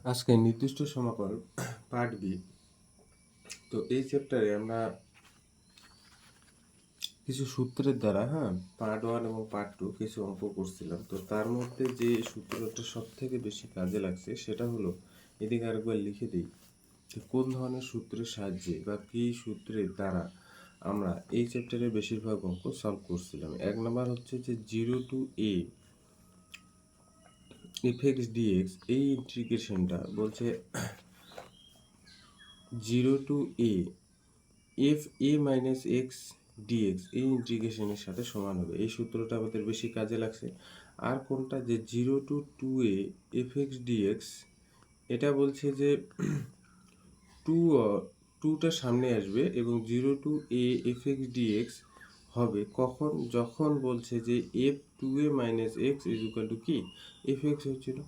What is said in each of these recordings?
আজকে নির্দিষ্ট সমাকল part B. তো এই চ্যাপ্টারে আমরা কিছু সূত্রের দ্বারা পার্ট ওয়ান এবং পার্ট টু কিছু অঙ্ক করছিলাম। তো তার মধ্যে যে সূত্রটা সব থেকে বেশি কাজে লাগছে সেটা হলো, এদিকে আরেকবার লিখে দিই, কোন ধরনের সূত্রের সাহায্যে বা কী সূত্রের দ্বারা আমরা এই চ্যাপ্টারে বেশিরভাগ অঙ্ক সলভ করছিলাম। এক নম্বর হচ্ছে যে 0 to a f(x) dx, এই ইন্টিগ্রেশনটা বলছে 0 to a F A minus x dx এই ইন্টিগ্রেশনের সাথে সমান হবে। এই সূত্রটা আমাদের বেশি কাজে লাগছে। আর কোনটা, যে 0 to 2a F x dx, এটা বলছে যে টুটা সামনে আসবে এবং 0 to a f x dx হবে কখন, যখন বলছে যে f to a minus x is equal to কি এফ এক্স হচ্ছিল।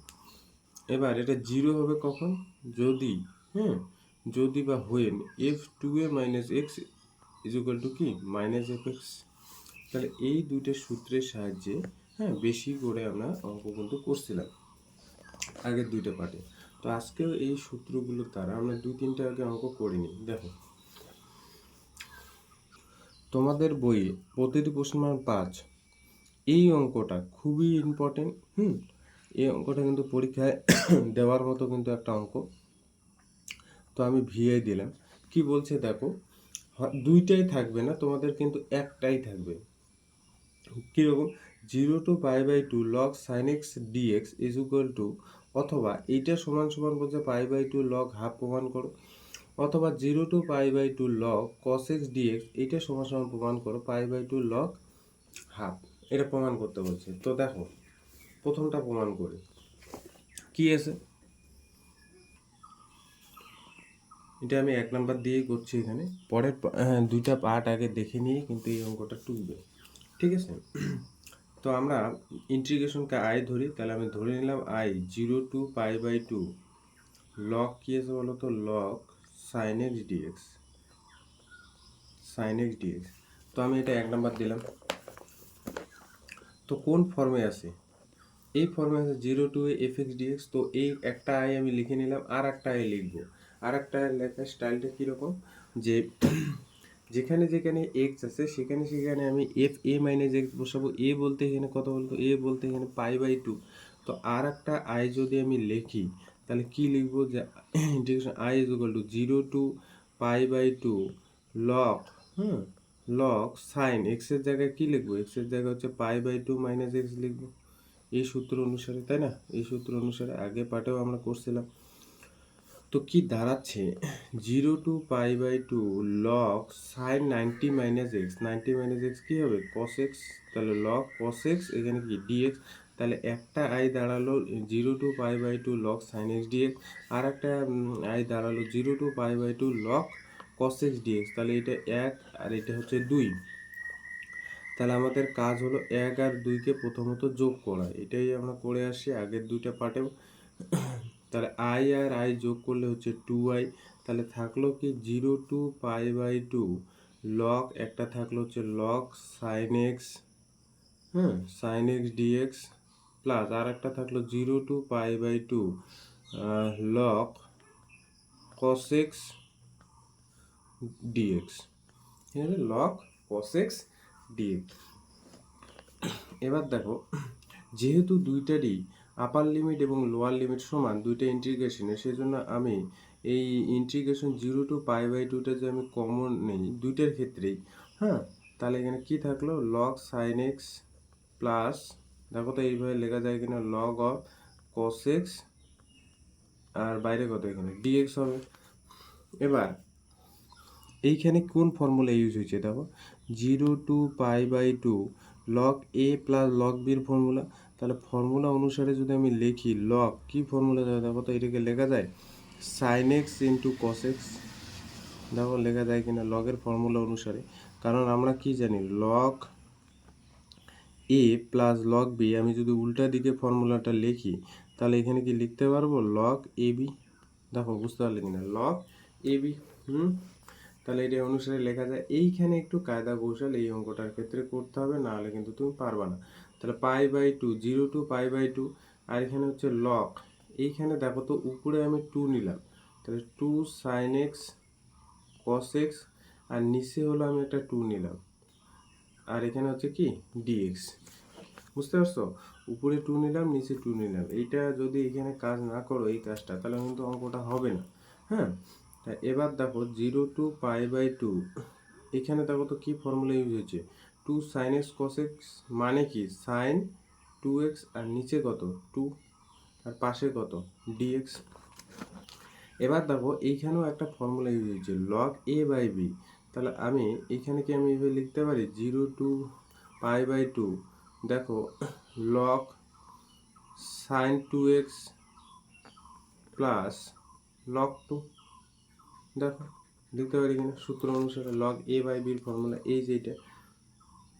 এবার এটা 0 হবে কখন, যদি যদি বা when f to a minus x is equal to কি মাইনাস এফ এক্স। তাহলে এই দুইটা সূত্রের সাহায্যে বেশি করে আমরা অঙ্ক কিন্তু করছিলাম আগের দুইটা পার্টে। তো আজকেও এই সূত্রগুলোর দ্বারা আমরা দুই তিনটা আগে অঙ্ক করিনি। দেখো, তোমাদের বইয়ে প্রতিটি প্রশ্ন নম্বর 5 এই অঙ্কটা খুবই ইম্পর্টেন্ট। এই অঙ্কটা কিন্তু পরীক্ষায় দেওয়ার মতো কিন্তু একটা অঙ্ক। তো আমি ভিআই দিলাম। কি বলছে দেখো, দুইটাই থাকবে না, তোমাদের কিন্তু একটাই থাকবে। কীরকম, 0 to π/2 log sin x dx is equal two, অথবা এইটা সমান সমান বলছে π/2 log হাফ প্রমাণ করো, অথবা 0 to π/2 log cos x dx এইটা সমান সমান প্রমাণ করো π/2 log হাফ। এটা প্রমাণ করতে বলছে। তো দেখো, প্রথমটা প্রমাণ করে কি আছে, এটা আমি 1 নাম্বার দিয়েই করছি। এখানে পরের দুইটা পার্ট আগে দেখে নিয়ে কিন্তু এই অঙ্কটা টুকবে, ঠিক আছে। তো আমরা ইন্টিগ্রেশনকে আই ধরি, তাহলে আমি ধরে নিলাম আই 0 to π/2 লগ কি আছে বলো তো, log sine x dx, sine x dx. তো আমি এটা 1 নাম্বার দিলাম। তো কোন ফর্মে আছে, এই ফর্মে আছে 0 to এফ এক্স ডিএক্স। তো এই একটা আই আমি লিখে নিলাম, আর একটা আই লিখবো। আর একটা আই লেখার স্টাইলটা কীরকম, যে যেখানে যেখানে এক্স আছে সেখানে সেখানে আমি এফ এ মাইনাস এক্স বসাবো। এ বলতে এখানে কত বলতো, এ বলতে এখানে π/2। তো আর একটা আই যদি আমি লিখি তাহলে কি লিখবো, যে integration I is equal to 0 to π/2 log log sine এক্সের জায়গায় কি লিখবো, এক্সের জায়গায় হচ্ছে π/2 মাইনাস এক্স লিখবো। এই সূত্র অনুসারে, তাই না, এই সূত্র অনুসারে আগে পার্টেও আমরা করছিলাম। তো কি দাঁড়াচ্ছে, 0 to π/2 log sin 90 minus x, 90 minus x কী হবে cos x, তাহলে log cos x এখানে কি dx। তাহলে একটা আই দাঁড়ালো 0 to π/2 log sin x dx, আর একটা আই দাঁড়ালো 0 to π/2 log cos x dx। তাহলে এটা 1 আর এটা হচ্ছে 2। তাহলে আমাদের কাজ হলো 1 আর 2কে প্রথমত যোগ করা, এটাই আমরা করে আসি আগের দুইটা পার্টেও। তাহলে আই আর আই যোগ করলে হচ্ছে 2i। তাহলে থাকলো কি 0 to π/2 লগ, একটা থাকলো হচ্ছে log sine x sine x dx, plus আর একটা থাকলো 0 to π/2 log cos x dx, লগ cos x dx। এবার দেখো, যেহেতু দুইটারই আপার লিমিট এবং লোয়ার লিমিট সমান দুইটা ইন্টিগ্রেশনে, সেজন্য আমি এই ইন্টিগ্রেশন 0 to π/2টা যে আমি কমন নেই দুইটার ক্ষেত্রেই, তাহলে এখানে কি থাকলো লগ সাইন এক্স প্লাস, দেখো তো এইভাবে লেখা যায় কিনা, লগ অফ cos x, আর বাইরে কত এখানে dx হবে। এবার এইখানে কোন ফর্মুলা ইউজ হয়েছে দেখো, 0 to π/2 log a plus log বির ফর্মুলা। তাহলে ফর্মুলা অনুসারে যদি আমি লিখি লগ, কি ফর্মুলা দেয় দেখো তো, এটাকে লেখা যায় sine x into cos x. দেখো লেখা যায় কিনা লগের ফর্মুলা অনুসারে, কারণ আমরা কি জানি log a plus log B, আমি যদি উল্টা দিকে ফর্মুলাটা লিখি তাহলে এখানে কি লিখতে পারবো লগ এ বি। দেখো বুঝতে পারলে কিনা, লগ এ বি। তাহলে এটা অনুসারে লেখা যায়। এইখানে একটু কায়দা কৌশল এই অঙ্কটার ক্ষেত্রে করতে হবে, নাহলে কিন্তু তুমি পারবা না। তাহলে π/2 0 to π/2, আর এখানে হচ্ছে লগ এইখানে দেখো তো উপরে আমি 2 নিলাম, তাহলে 2 sin x cos x, আর নিচে হলো আমি একটা 2 নিলাম, আর এখানে হচ্ছে কি dx। বুঝতে পারছো? উপরে 2 নিলাম, নিচে 2 নিলাম। এইটা যদি এখানে কাজ না করো এই কাজটা, তাহলে কিন্তু অঙ্কটা হবে না। হ্যাঁ, তা এবার দেখো 0 টু π/2, এখানে দেখো তো কি ফর্মুলা ইউজ হয়েছে, 2 sin x cos x, মানে কি sin 2x, আর নিচে কত 2, আর পাশে কত dx। এবার দেখো এইখানেও একটা ফর্মুলা ইউজ হয়েছে log a/b, তাহলে আমি এখানে কি আমি এভাবে লিখতে পারি 0 টু π/2, দেখো log sin 2x plus log 2, দেখো লিখতে পারি কিনা সূত্র অনুসারে log a/b এর ফর্মুলা এই যে এটা।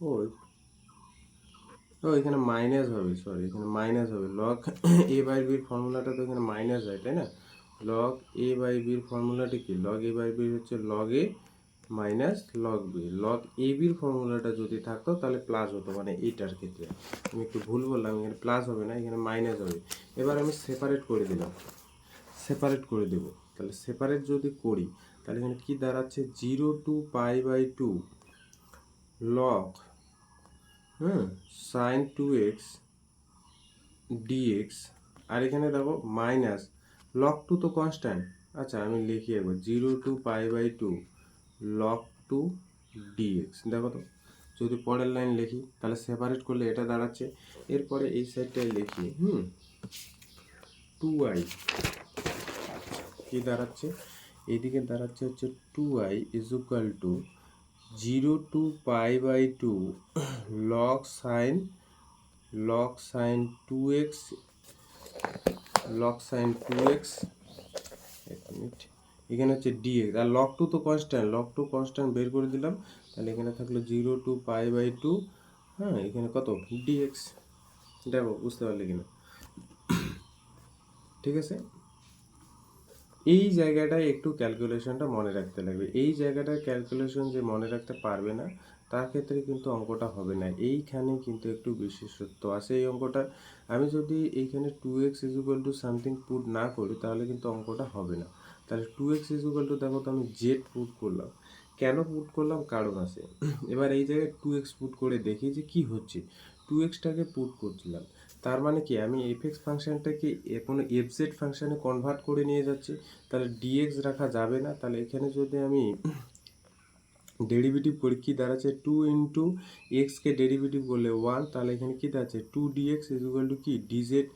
ও ও এখানে মাইনাস হবে, সরি এখানে মাইনাস হবে, log a/b এর ফর্মুলাটা তো এখানে মাইনাস হয়, তাই না? log a/b এর ফর্মুলাটা কি, log a/b হচ্ছে log a minus log b। log ab এর ফর্মুলাটা যদি থাকতো তাহলে প্লাস হতো, মানে এইটার ক্ষেত্রে আমি একটু ভুল বললাম, এখানে প্লাস হবে না, এখানে মাইনাস হবে। এবার আমি সেপারেট করে দিলাম, সেপারেট করে দেব, তাহলে সেপারেট যদি করি তাহলে এখানে কি দাঁড়াচ্ছে 0 to π/2 log sin 2x dx, আর এখানে দেখো মাইনাস log 2 তো কনস্ট্যান্ট। আচ্ছা আমি লিখি একবার 0 টু π/2 log 2 dx। দেখো তো যদি পরের লাইন লিখি তাহলে সেপারেট করলে এটা দাঁড়াচ্ছে, এরপরে এই সাইডটাই লিখি 2i, কি দাঁড়াচ্ছে এইদিকে দাঁড়াচ্ছে হচ্ছে 2i is equal to 0 to π/2 log sin 2x এক মিনিট, এখানে হচ্ছে dx, আর log 2 তো কনস্ট্যান্ট, log 2 কনস্ট্যান্ট বের করে দিলাম, তাহলে এখানে থাকলো 0 টু π/2, হ্যাঁ এখানে কত dx। দেখো বুঝতে পারলে কিনা, ঠিক আছে? এই জায়গাটায় একটু ক্যালকুলেশনটা মনে রাখতে লাগবে, এই জায়গাটায় ক্যালকুলেশন যে মনে রাখতে পারবে না তার ক্ষেত্রে কিন্তু অঙ্কটা হবে না। এইখানে কিন্তু একটু বিশেষত্ব আছে এই অঙ্কটা, আমি যদি এইখানে 2x is equal to something put না করি তাহলে কিন্তু অঙ্কটা হবে না। তাহলে 2x ইজ ইকুয়াল টু দেখো তো আমি জেড পুট করলাম, কেন পুট করলাম কারণ আছে। এবার এই জায়গায় 2x পুট করে দেখি যে কি হচ্ছে, 2xটাকে পুট করছিলাম, তার মানে কি আমি এফএক্স ফাংশনটাকে কোনো এফজেড ফাংশনে কনভার্ট করে নিয়ে যাচ্ছি, তাহলে ডিএক্স রাখা যাবে না। তাহলে এখানে যদি আমি ডেরিভেটিভ করি কি দাঁড়াচ্ছে 2 ইন্টু এক্সকে ডেরিভেটিভ করলে 1, তাহলে এখানে কি দাঁড়াচ্ছে 2 ডিএক্স ইজ ইকুয়াল টু কি ডিজেড।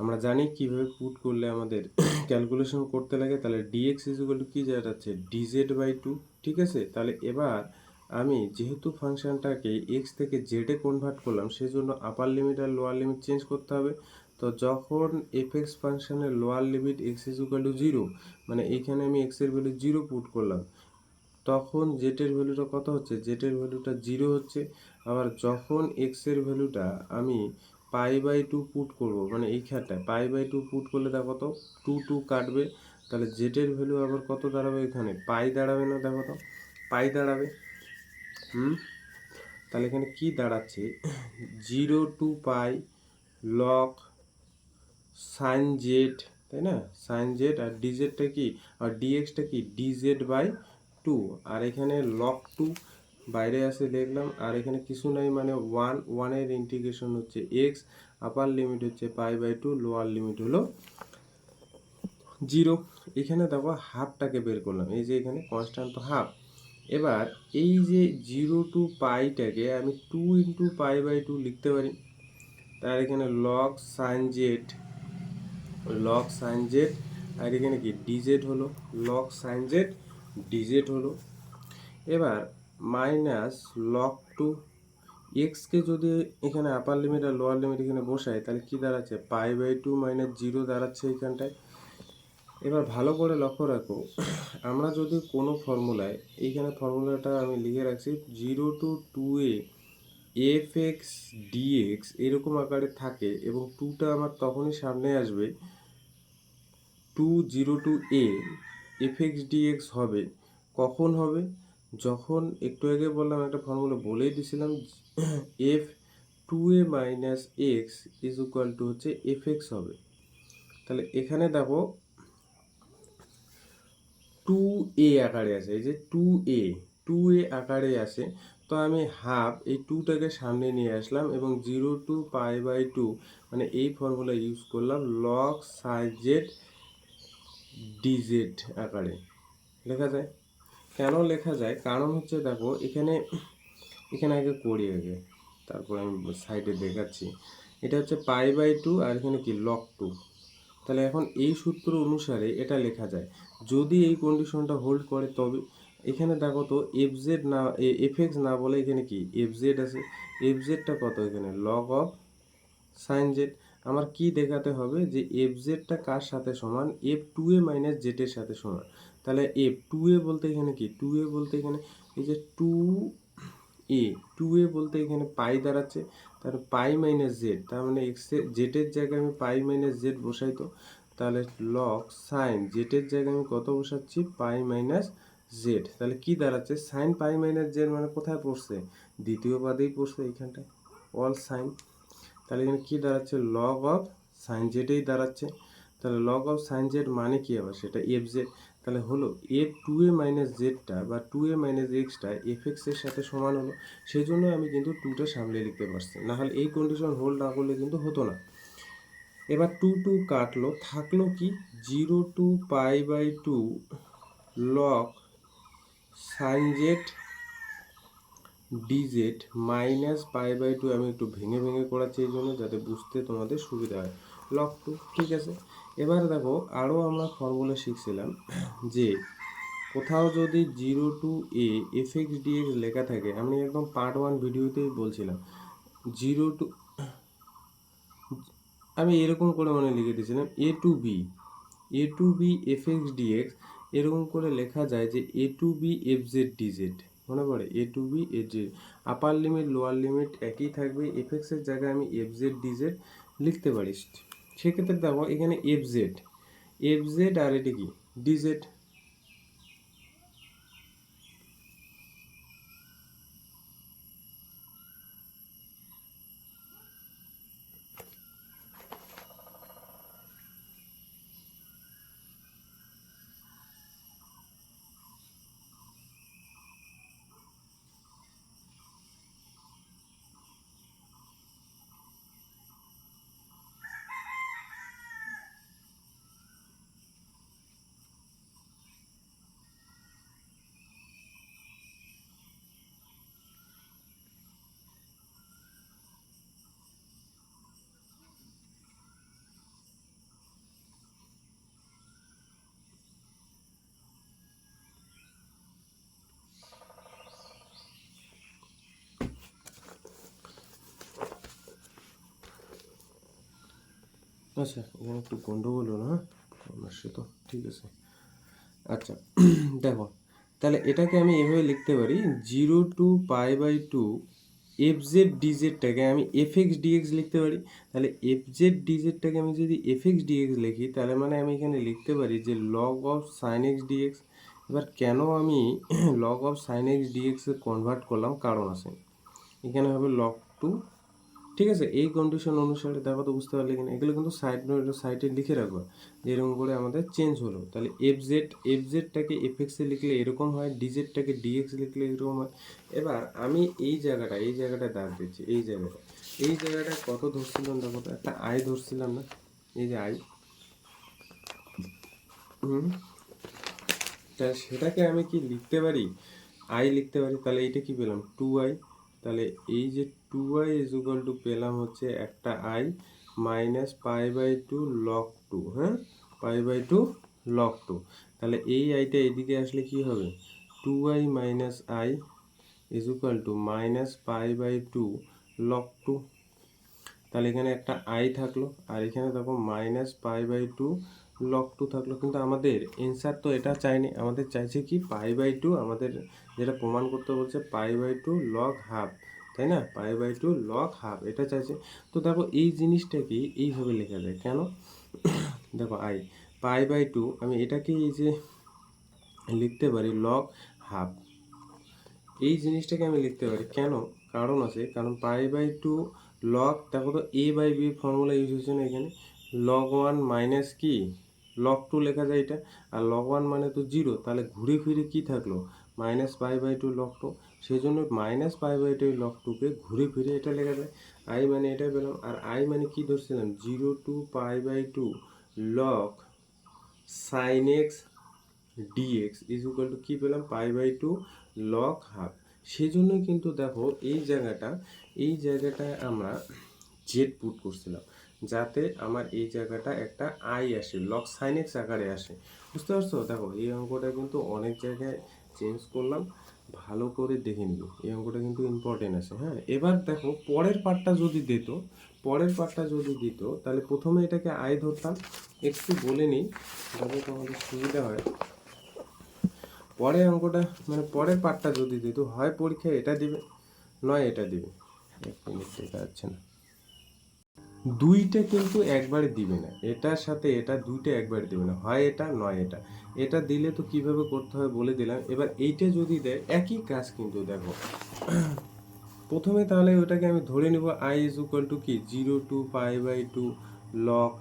আমরা জানি কিভাবে পুট করলে আমাদের ক্যালকুলেশন করতে লাগে, তাহলে ডিএক্স ইজ ইকুয়াল টু কি দাঁড়াচ্ছে dz/2, ঠিক আছে? তাহলে এবার আমি যেহেতু ফাংশনটাকে এক্স থেকে জেডে কনভার্ট করলাম সেজন্য আপার লিমিট আর লোয়ার লিমিট চেঞ্জ করতে হবে। তো যখন এফএক্স ফাংশনের lower limit x is equal to 0, মানে এইখানে আমি এক্সের ভ্যালু 0 পুট করলাম, তখন জেটের ভ্যালুটা কত হচ্ছে, জেটের ভ্যালুটা 0 হচ্ছে। আবার যখন এক্সের ভ্যালুটা আমি π/2 পুট করব, মানে এইখানটায় π/2 পুট করলে দেখো তো 2 কাটবে, তাহলে জেটের ভ্যালু আবার কত দাঁড়াবে, এখানে পাই দাঁড়াবে না, দেখো তো পাই দাঁড়াবে। তাহলে এখানে কি দাঁড়াচ্ছে 0 to pi log sine Z, তাই না, সাইন জেড, আর ডিজেডটা কি, আর ডিএক্সটা কি dz/2, আর এখানে লগ 2 বাইরে আসে দেখলাম, আর এখানে কিছু নাই মানে 1 এর ইন্টিগ্রেশন হচ্ছে এক্স, আপার লিমিট হচ্ছে π/2, লোয়ার লিমিট হলো 0। এখানে দেখো হাফটাকে বের করলাম, এই যে এখানে কনস্ট্যান্ট তো হাফ। এবার এই যে 0 টু পাইটাকে আমি 2 ইন্টু π/2 লিখতে পারি, তার এখানে লগ সাইন জেড, আর এখানে কি ডিজেড হলো, লগ সাইন জেড ডিজেড হলো। এবার মাইনাস লগ 2 এক্সকে যদি এখানে আপার লিমিট আর লোয়ার লিমিট এখানে বসাই তাহলে কি দাঁড়াচ্ছে π/2 মাইনাস 0 দাঁড়াচ্ছে এইখানটায়। এবার ভালো করে লক্ষ্য রাখো, আমরা যদি কোনো ফর্মুলায়, এইখানে ফর্মুলাটা আমি লিখে রাখছি 0 টু 2a fx dx এরকম আকারে থাকে, এবং 2টা আমার তখনই সামনে আসবে 2 0 টু a fx dx হবে, কখন হবে, যখন একটু আগে বললাম একটা ফর্মুলা বলেই দিছিলাম f 2a minus x is equal two হচ্ছে fx হবে। তাহলে এখানে দেখো 2a আকারে আছে, এই যে 2a আকারে আছে। তো আমি হাফ এই 2টাকে সামনে নিয়ে আসলাম এবং 0 to π/2 মানে এই ফর্মুলা ইউজ করলাম লগ সাইন জেড ডিজেড আকারে লেখা যায়। কেন লেখা যায় কারণ হচ্ছে দেখো এখানে এখানে আগে করি আগে, তারপর আমি সাইডে দেখাচ্ছি। এটা হচ্ছে π/2 আর এখানে কি লগ 2। তাহলে এখন এই সূত্র অনুসারে এটা লেখা যায়, যদি এই কন্ডিশনটা হোল্ড করে তবে এখানে দেখো তো এফজেড না এফএক্স না বলে এখানে কি এফজেড আছে। এফজেডটা কত এখানে লগ অফ সাইন জেড। আমার কি দেখাতে হবে যে এফজেডটা কার সাথে সমান, f2a মাইনাস জেড সাথে সমান। তাহলে f2a বলতে এখানে কি 2a বলতে এখানে এই যে 2a বলতে এখানে পাই দাঁড়াচ্ছে, তাহলে পাই মাইনাস জেড, তার মানে জেডের জায়গায় আমি পাই মাইনাস জেড বসাই। তো তাহলে লগ সাইন জেডের জায়গায় আমি কত বসাচ্ছি পাই মাইনাস জেড। তাহলে কি দাঁড়াচ্ছে সাইন পাই মাইনাস জেড মানে কোথায় পড়ছে, দ্বিতীয় পদেই পড়ছে এইখানটায় অল সাইন। তাহলে এখানে কি দাঁড়াচ্ছে লগ অফ সাইন জেডেই দাঁড়াচ্ছে। তাহলে লগ অফ সাইন জেড মানে কি আবার সেটা এফ জেড। তাহলে হলো f2a মাইনাস জেডটা বা 2a মাইনাস এক্সটা এর সাথে সমান হলো। সেই জন্য আমি কিন্তু 2টা সামনে লিখতে পারছি, না হলে এই কন্ডিশন হোল্ড না করলে কিন্তু হতো না। এবার 2 কাটলো, থাকলো কি 0 to π/2 log sine z dz minus π/2। আমি একটু ভেঙে ভেঙে করাচ্ছি এই জন্য যাতে বুঝতে তোমাদের সুবিধা হয়। লগ 2 ঠিক আছে। এবার দেখো আরও আমরা ফর্মুলা শিখছিলাম যে কোথাও যদি 0 to a f(x)dx লেখা থাকে, আমি একদম পার্ট 1 ভিডিওতেই বলছিলাম 0 to আমি এরকম করে মানে লিখে দিয়েছিলাম a to b f(x)dx এরকম করে লেখা যায় যে a to b f(z)dz মনে পড়ে a to b f(z) upper limit lower limit একই থাকবে, fx এর জায়গায় আমি f(z)dz লিখতে পারি। সেক্ষেত্রে দেখো এখানে fz আর এটি কি dz। আচ্ছা এখানে একটু গন্ডগোল হলো, হ্যাঁ অবশ্যই তো ঠিক আছে। আচ্ছা দেখো তাহলে এটাকে আমি এভাবে লিখতে পারি 0 to π/2 f(z)dz-টাকে আমি f(x)dx লিখতে পারি। তাহলে f(z)dz-টাকে আমি যদি f(x)dx লিখি তাহলে মানে আমি এখানে লিখতে পারি যে log of sine x dx. এবার কেন আমি log of sine x dx convert করলাম কারণ আছে, এখানে হবে লগ 2 ঠিক আছে। এই কন্ডিশন অনুসারে দেখো তো বুঝতে পারলে কিনা, এগুলো কিন্তু সাইডে লিখে রাখবো যে এরকম করে আমাদের চেঞ্জ হলো। তাহলে এফজেডটাকে এফএক্সে লিখলে এরকম হয়, ডিজেডটাকে ডিএক্স লিখলে এরকম হয়। এবার আমি এই জায়গাটা দাগ দিচ্ছি, এই জায়গাটা কত ধরছিলাম দেখো তো, একটা আই ধরছিলাম না, এই যে আই। তা সেটাকে আমি কি লিখতে পারি আই লিখতে পারি। তাহলে এইটা কি পেলাম 2i। তাহলে এই যে 2i ইজ ইকুয়াল টু পেলাম হচ্ছে একটা i মাইনাস π/2 লগ 2, হ্যাঁ π/2 লগ 2। তাহলে এই আইটা এদিকে আসলে কি হবে 2i minus i is equal to minus π/2 log 2। তাহলে এখানে একটা আই থাকলো আর এখানে দেখো মাইনাস π/2 লগ 2 থাকলো। কিন্তু আমাদের এনসার তো এটা চাইনি, আমাদের চাইছে কি π/2, আমাদের যেটা প্রমাণ করতে বলছে π/2 লগ হাফ, তাই না π/2 লগ হাফ এটা চাইছে। তো দেখো এই জিনিসটাকে এইভাবে লেখা যায় কেন দেখো π/2 আমি এটাকে এই যে লিখতে পারি লগ হাফ, এই জিনিসটাকে আমি লিখতে পারি কেন কারণ আছে, কারণ π/2 লগ দেখো তো a/b ফর্মুলা ইউজ হয়েছে না এখানে, লগ ওয়ান মাইনাস কি লগ টু লেখা যায় এটা, আর লগ ওয়ান মানে তো জিরো, তাহলে ঘুরে ফিরে কি থাকলো minus pi by two log two, সেই জন্য minus pi by two log টুকে ঘুরে ফিরে এটা লেখা যায়। আই মানে এটা পেলাম, আর আই মানে কি ধরছিলাম zero to pi by two log sine x dx is equal to কী পেলাম pi by two log half. সেই জন্যই কিন্তু দেখো এই জায়গাটায় আমরা জেড পুট করছিলাম, যাতে আমার এই জায়গাটা একটা আই আসে, লগ সাইন এক্স আকারে আসে। বুঝতে পারছো? দেখো এই অঙ্কটা কিন্তু অনেক জায়গায় চেঞ্জ করলাম, ভালো করে দেখে নিও, এই অঙ্কটা কিন্তু ইম্পর্টেন্ট আছে। হ্যাঁ, এবার দেখো পরের পার্টটা যদি দিত তাহলে প্রথমে এটাকে আই ধরতাম, একটু বলে নিই যাতে তোমাদের সুবিধা হয়। পরের পার্টটা যদি দিত, হয় পরীক্ষায় এটা দিবে, নয় এটা দিবে। এক মিনিট, দেখা যাচ্ছে না, দুইটা কিন্তু একবারে দিবে না, এটার সাথে এটা দুইটা একবারে দিবে না, হয় এটা নয় এটা। এটা দিলে তো কিভাবে করতে হয় বলে দিলাম। এবার এইটা যদি দেয় একই কাজ কিন্তু দেখো, প্রথমে তাহলে ওটাকে আমি ধরে নিব আই ইজ ইকুয়াল টু কি zero to pi by two log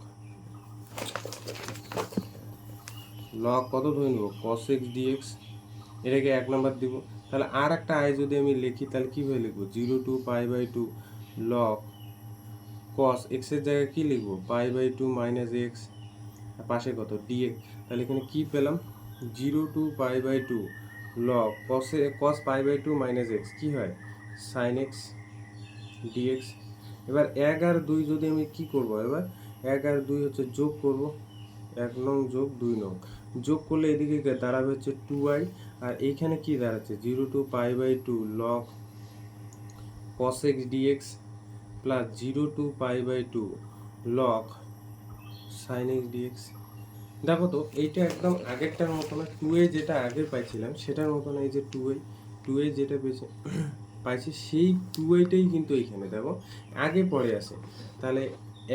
কত ধরে নিব কস এক্স ডিএক্স, এটাকে 1 নম্বর দিব। তাহলে আর একটা আই যদি আমি লিখি তাহলে কীভাবে লিখবো zero to pi by two log cos এক্সের জায়গায় কী লিখবো pi by two minus x, পাশে কত ডিএক্স। তাহলে এখানে কি পেলাম zero to pi by two log cos pi by two minus x কী হয় সাইন এক্স ডিএক্স। এবার 1 আর 2 যদি আমি কি করব, এবার 1 আর 2 হচ্ছে যোগ করব, 1 নং যোগ 2 নং যোগ করলে এদিকে দাঁড়াবে হচ্ছে 2i, আর এইখানে কি দাঁড়াচ্ছে zero to pi by two log cos x dx plus zero to pi by two log sine x dx. দেখো তো এইটা একদম আগেরটার মতো না, 2a যেটা আগে পাইছিলাম সেটার মতো না, এই যে 2a যেটা পাইছি সেই 2aটাই কিন্তু এইখানে দেখো আগে পরে আছে। তাহলে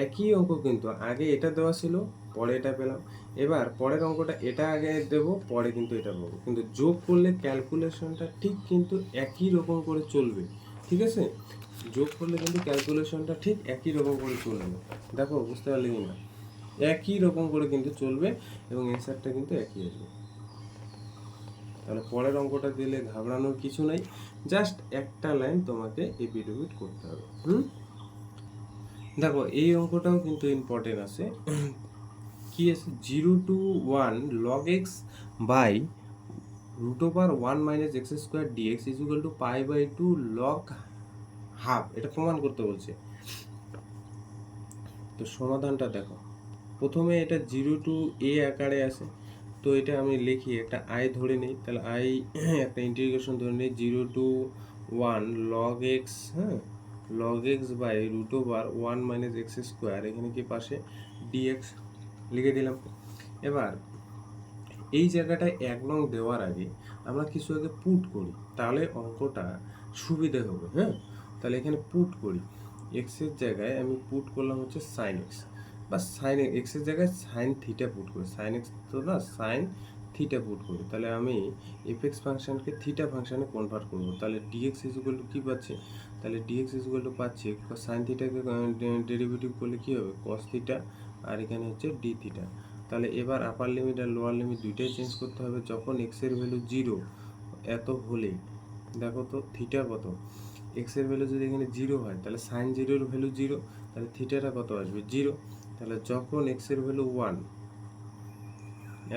একই অঙ্ক কিন্তু আগে এটা দেওয়া ছিল, পরে এটা পেলাম। এবার পরের অঙ্কটা এটা আগে দেব, পরে কিন্তু এটা পাবো, কিন্তু যোগ করলে ক্যালকুলেশনটা ঠিক কিন্তু একই রকম করে চলবে। ঠিক আছে, যোগ করলে কিন্তু ক্যালকুলেশনটা ঠিক একই রকম করে চলবে। দেখো বুঝতে পারলে কি না, একই রকম করে কিন্তু চলবে এবং অ্যান্সারটা কিন্তু একই আসবে। তাহলে পরের অঙ্কটা দিলে ঘাবড়ানোর কিছু নাই, জাস্ট একটা লাইন তোমাকে এপিট করতে হবে। দেখো এই অঙ্কটাও কিন্তু ইম্পর্টেন্ট আছে, কি আছে zero to one log x by root over one minus x square dx is equal to pi by two log half, এটা প্রমাণ করতে বলছে। তো সমাধানটা দেখো, প্রথমে এটা জিরো টু এ আকারে আছে, তো এটা আমি লিখি একটা আই ধরে নিই, তাহলে আই একটা ইন্টিগ্রেশন ধরে নিই zero to one log x, হ্যাঁ log x by root over one minus x square, এখানে কি পাশে ডিএক্স লিখে দিলাম। এবার এই জায়গাটায় 1 নং দেওয়ার আগে আমরা কিছু আগে পুট করি, তাহলে অঙ্কটা সুবিধে হবে। হ্যাঁ, তাহলে এখানে পুট করি, এক্সের জায়গায় আমি পুট করলাম হচ্ছে সাইন এক্স, বা সাইন এক্সের জায়গায় সাইন থিটা পুট করি, সাইন এক্স তো না সাইন থিটা পুট করি, তাহলে আমি এফ এক্স ফাংশনকে থিটা ফাংশনে কনভার্ট করব। তাহলে ডিএক্স ইজ ইকুয়াল টু কী পাচ্ছি, তাহলে ডিএক্স ইজ ইকুয়াল টু পাচ্ছি সাইন থিটাকে ডেরিভেটিভ করলে কী হবে কস থিটা, আর এখানে হচ্ছে ডি থিটা। তাহলে এবার আপার লিমিট আর লোয়ার লিমিট দুইটাই চেঞ্জ করতে হবে, যখন এক্সের ভ্যালু জিরো এত হলে দেখো তো থিটা কত, এক্সের ভ্যালু যদি এখানে জিরো হয় তাহলে সাইন জিরোর ভ্যালু জিরো, তাহলে থিটাটা কত আসবে জিরো। তাহলে যখন এক্সের ভ্যালু ওয়ান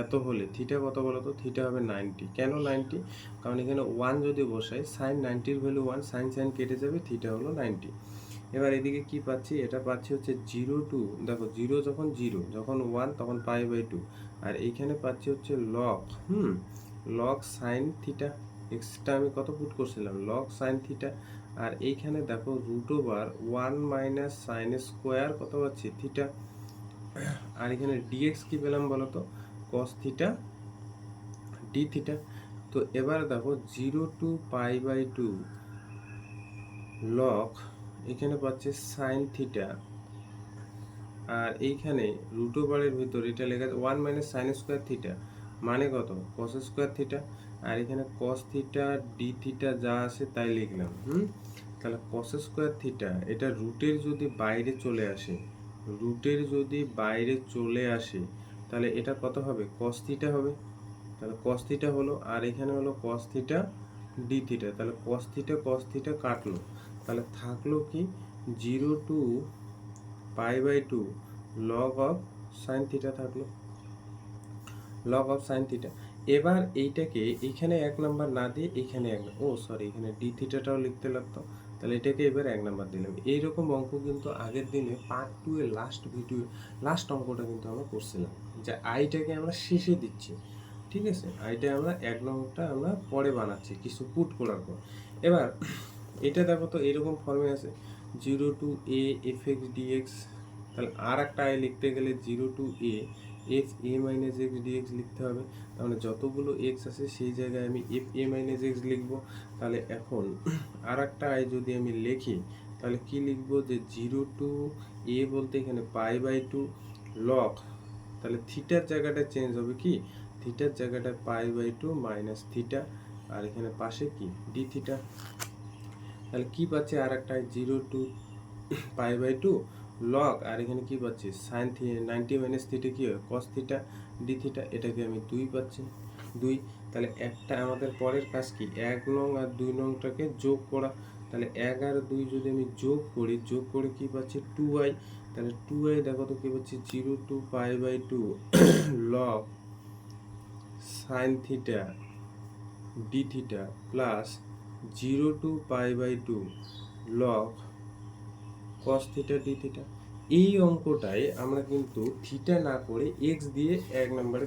এত হলে থিটা কত বলো তো, থিটা হবে 90। কেন 90? কারণ এখানে ওয়ান যদি বসাই সাইন 90-র ভ্যালু ওয়ান, সাইন সাইন কেটে যাবে, থিটা হলো 90। এবার এদিকে কি পাচ্ছি, এটা পাচ্ছি হচ্ছে জিরো টু, দেখো যখন ওয়ান তখন পাই বাই টু, আর এইখানে পাচ্ছি হচ্ছে লগ সাইন থিটা, এক্সটা আমি কত পুট করছিলাম লগ সাইন থিটা, আর এইখানে দেখো root over one minus sine square কত পাচ্ছি থিটা, আর এখানে ডিএক্স কি পেলাম বলো তো কস থিটা ডি থিটা। তো এবার দেখো zero to pi by two log এখানে পাচ্ছে সাইন থিটা, আর এইখানে রুট ওভারের ভিতর এটা লেখা আছে one minus sine square theta মানে কত কস স্কোয়ার থিটা, আর এখানে কস থিটা ডি থিটা যা আছে তাই লিখলাম। তাহলে কস স্কোয়ার থিটা এটা রুটের যদি বাইরে চলে আসে, রুটের যদি বাইরে চলে আসে তাহলে এটা কত হবে, cos থিটা হবে। তাহলে cos থিটা হলো, আর এখানে হলো cos থিটা ডি থিটা। তাহলে cos থিটা কাটলো, তাহলে থাকলো কি 0 to π/2 log of sine theta থাকলো, লগ অফ সাইন থিটা। এবার এইটাকে এইখানে 1 নাম্বার না দিয়ে এখানে এখানে ডি থিটাটাও লিখতে লাগতো, তাহলে এটাকে এবার 1 নাম্বার দিলাম। এইরকম অঙ্ক কিন্তু আগের দিনে পার্ট 2 এর লাস্ট অঙ্কটা কিন্তু আমরা করছিলাম, যে আইটাকে আমরা শেষে দিচ্ছি, ঠিক আছে। আইটা আমরা 1 নম্বরটা আমরা পরে বানাচ্ছি কিছু পুট করার পর। এবার এটা দেখো তো এরকম ফর্মে আছে 0 to a fx dx, তাহলে আর একটা আই লিখতে গেলে 0 to a F A minus x dx লিখতে হবে। তাহলে যতগুলো এক্স আছে সেই জায়গায় আমি এফ এ মাইনাস এক্স লিখবো। তাহলে এখন আর একটা আই যদি আমি লিখি তাহলে কি লিখবো, যে 0 to a বলতে এখানে π/2 লগ, তাহলে থিটার জায়গাটা চেঞ্জ হবে, কি থিটার জায়গাটা π/2 মাইনাস থিটা, আর এখানে পাশে কি ডি থিটা। তাহলে কি পাচ্ছি, আর একটা 0 to π/2 লগ, আর এখানে কি পাচ্ছি সাইন 90 মাইনাস থিটা কি হয় cos থিটা ডি থিটা, এটাকে আমি 2 পাচ্ছি 2। তাহলে একটা আমাদের পরের কাজ কি 1 নং আর 2 নংটাকে যোগ করা। তাহলে 1 আর 2 যদি আমি যোগ করে কি পাচ্ছি 2i। তাহলে 2i দেখো তো কি পাচ্ছি 0 to π/2 log sine theta d theta plus 0 to π/2 log cos theta d theta. এই অঙ্কটাই আমরা কিন্তু থিটা না করে এক্স দিয়ে 1 নম্বরে